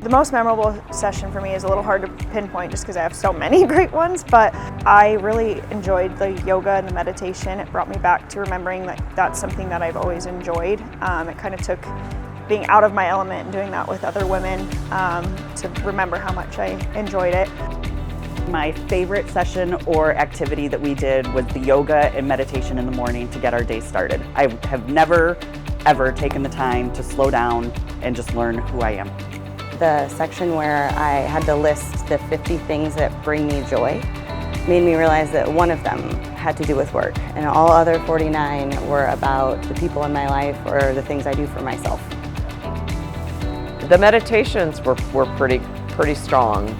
The most memorable session for me is a little hard to pinpoint just because I have so many great ones, but I really enjoyed the yoga and the meditation. It brought me back to remembering that that's something that I've always enjoyed. It kind of took being out of my element and doing that with other women to remember how much I enjoyed it. My favorite session or activity that we did was the yoga and meditation in the morning to get our day started. I have never, ever taken the time to slow down and just learn who I am. The section where I had to list the 50 things that bring me joy made me realize that one of them had to do with work, and all other 49 were about the people in my life or the things I do for myself. The meditations were pretty strong.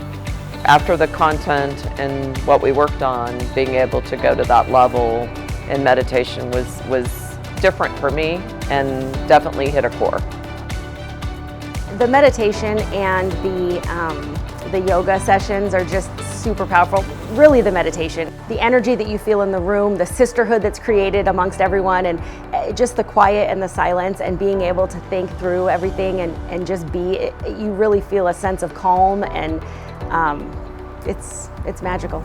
After the content and what we worked on, being able to go to that level in meditation was different for me and definitely hit a core. The meditation and the yoga sessions are just super powerful. Really the meditation, the energy that you feel in the room, the sisterhood that's created amongst everyone, and just the quiet and the silence and being able to think through everything and just be, you really feel a sense of calm, and it's magical.